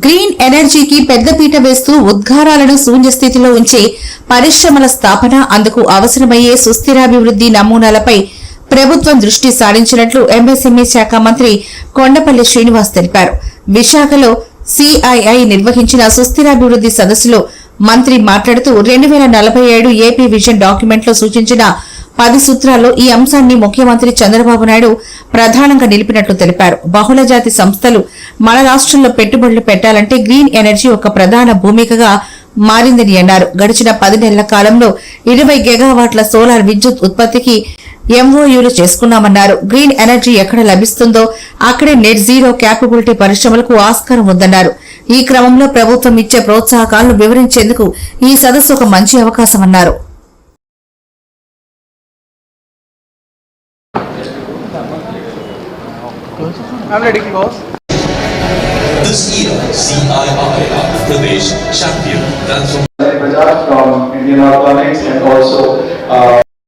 Green ఎనర్జీకి పెద్దపీట వేస్తూ ఉద్గారాలను శూన్య స్థితిలో ఉంచి పరిశ్రమల స్థాపన, అందుకు అవసరమయ్యే సుస్థిరాభివృద్ధి నమూనాలపై ప్రభుత్వం దృష్టి సారించినట్లు ఎంఎస్ఎంఈ శాఖ మంత్రి కొండపల్లి శ్రీనివాస్ తెలిపారు. విశాఖలో సిఐఐ నిర్వహించిన సుస్థిరాభివృద్ధి సదస్సులో మంత్రి మాట్లాడుతూ 2047 ఏపీ విజన్ డాక్యుమెంట్లో సూచించిన 10 సూత్రాల్లో ఈ అంశాన్ని ముఖ్యమంత్రి చంద్రబాబు నాయుడు ప్రధానంగా నిలిపినట్లు తెలిపారు. బహుళజాతి సంస్థలు మన రాష్ట్రంలో పెట్టుబడులు పెట్టాలంటే గ్రీన్ ఎనర్జీ ఒక ప్రధాన భూమికగా మారిందని అన్నారు. గడిచిన 10 నెలల కాలంలో 20 గిగావాట్ల సోలార్ విద్యుత్ ఉత్పత్తికి ఎంఓయూలు చేసుకున్నామన్నారు. గ్రీన్ ఎనర్జీ ఎక్కడ లభిస్తుందో అక్కడే నెట్ జీరో క్యాపబిలిటీ పరిశ్రమలకు ఆస్కారం ఉందన్నారు. ఈ క్రమంలో ప్రభుత్వం ఇచ్చే ప్రోత్సాహకాలను వివరించేందుకు ఈ సదస్సు ఒక మంచి అవకాశమన్నారు. This year, CII Pradesh Champion Bajaj from Indian Organics and also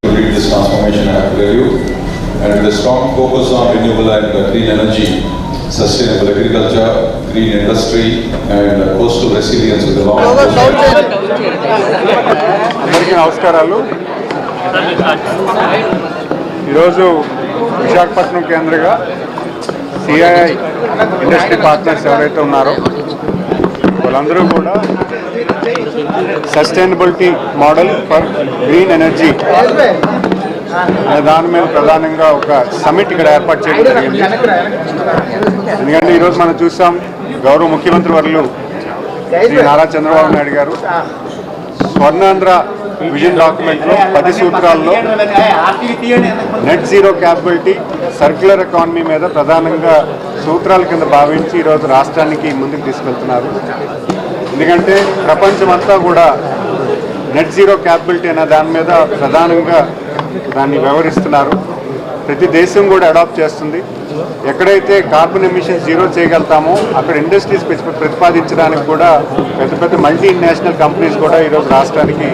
to lead this transformation at Value, and with a strong focus on renewable and green energy, sustainable agriculture, green industry and coastal resilience with the long నమస్కారాలు. ఈరోజు విశాఖపట్నం కేంద్రంగా CII industry partners ఎవరైతే ఉన్నారో వాళ్ళందరూ కూడా sustainability model for green energy దాని మీద ప్రధానంగా ఒక సమిట్ ఇక్కడ ఏర్పాటు చేయడం జరిగింది. ఎందుకంటే ఈరోజు మనం చూసాం గౌరవ ముఖ్యమంత్రి వర్యులు శ్రీ నారా చంద్రబాబు నాయుడు గారు స్వర్ణాంధ్ర విజన్ డాక్యుమెంట్లో 10 సూత్రాల్లో net zero capability, circular economy మీద ప్రధానంగా సూత్రాల కింద భావించి ఈరోజు రాష్ట్రానికి ముందుకు తీసుకెళ్తున్నారు. ఎందుకంటే ప్రపంచమంతా కూడా నెట్ జీరో క్యాపబిలిటీ అనే దాని మీద ప్రధానంగా దాన్ని వ్యవహరిస్తున్నారు. ప్రతి దేశం కూడా అడాప్ట్ చేస్తుంది. ఎక్కడైతే కార్బన్ ఎమిషన్ జీరో చేయగలుగుతామో అక్కడ ఇండస్ట్రీస్ ప్రతిపాదించడానికి కూడా పెద్ద పెద్ద మల్టీ నేషనల్ కంపెనీస్ కూడా ఈరోజు రాష్ట్రానికి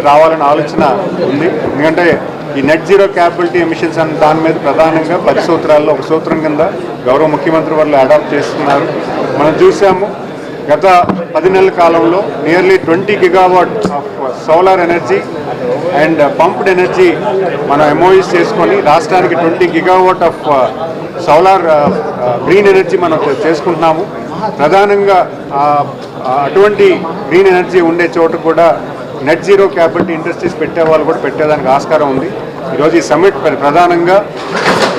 రావాలనే ఆలోచన ఉంది. ఎందుకంటే ఈ నెట్ జీరో క్యాపబిలిటీ ఎమిషన్స్ అనే దాని మీద ప్రధానంగా 10 సూత్రాల్లో ఒక సూత్రం కింద గౌరవ ముఖ్యమంత్రి వాళ్ళు అడాప్ట్ చేస్తున్నారు. మనం చూసాము గత 10 నెలల కాలంలో nearly 20 gigawatt of solar energy and pumped energy మనం ఎంఓయూస్ చేసుకొని రాష్ట్రానికి 20 gigawatt of solar green energy మనం చేసుకుంటున్నాము. ప్రధానంగా అటువంటి గ్రీన్ ఎనర్జీ ఉండే చోట కూడా నెట్ జీరో క్యాపిటల్ ఇండస్ట్రీస్ పెట్టే వాళ్ళు కూడా పెట్టేదానికి ఆస్కారం ఉంది. ఈరోజు ఈ సమ్మిట్ ప్రధానంగా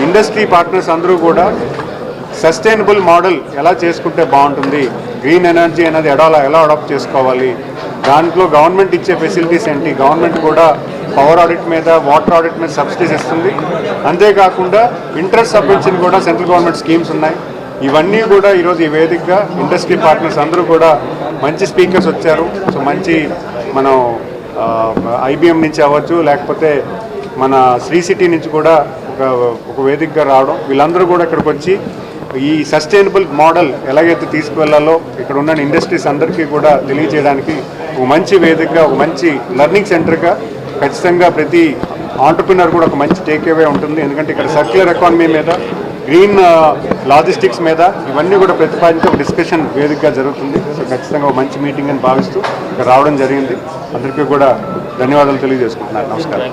ఇండస్ట్రీ పార్ట్నర్స్ అందరూ కూడా సస్టైనబుల్ మోడల్ ఎలా చేసుకుంటే బాగుంటుంది, గ్రీన్ ఎనర్జీ అనేది ఎలా అడాప్ట్ చేసుకోవాలి, దాంట్లో గవర్నమెంట్ ఇచ్చే ఫెసిలిటీస్ ఏంటి, గవర్నమెంట్ కూడా పవర్ ఆడిట్ మీద వాటర్ ఆడిట్ మీద సబ్సిడీస్ ఇస్తుంది. అంతేకాకుండా ఇంట్రెస్ట్ సబ్వెన్షన్ కూడా సెంట్రల్ గవర్నమెంట్ స్కీమ్స్ ఉన్నాయి. ఇవన్నీ కూడా ఈరోజు ఈ వేదికగా ఇండస్ట్రీ పార్ట్నర్స్ అందరూ కూడా మంచి స్పీకర్స్ వచ్చారు. సో మంచి మనం ఐబిఎం నుంచి అవ్వచ్చు, లేకపోతే మన శ్రీ సిటీ నుంచి కూడా ఒక వేదికగా రావడం, వీళ్ళందరూ కూడా ఇక్కడికి వచ్చి ఈ సస్టైనబుల్ మోడల్ ఎలాగైతే తీసుకువెళ్లాలో ఇక్కడ ఉన్న ఇండస్ట్రీస్ అందరికీ కూడా తెలియజేయడానికి ఒక మంచి వేదికగా, ఒక మంచి లెర్నింగ్ సెంటర్గా ఖచ్చితంగా ప్రతి ఆంటర్ప్రినర్ కూడా ఒక మంచి టేక్ అవే ఉంటుంది. ఎందుకంటే ఇక్కడ సర్క్యులర్ ఎకానమీ మీద, గ్రీన్ లాజిస్టిక్స్ మీద ఇవన్నీ కూడా ప్రతిపాదించి ఒక డిస్కషన్ వేదికగా జరుగుతుంది. సో ఖచ్చితంగా ఒక మంచి మీటింగ్ అని భావిస్తూ ఇక్కడ రావడం జరిగింది. అందరికీ కూడా ధన్యవాదాలు తెలియజేసుకుంటున్నాను. నమస్కారం.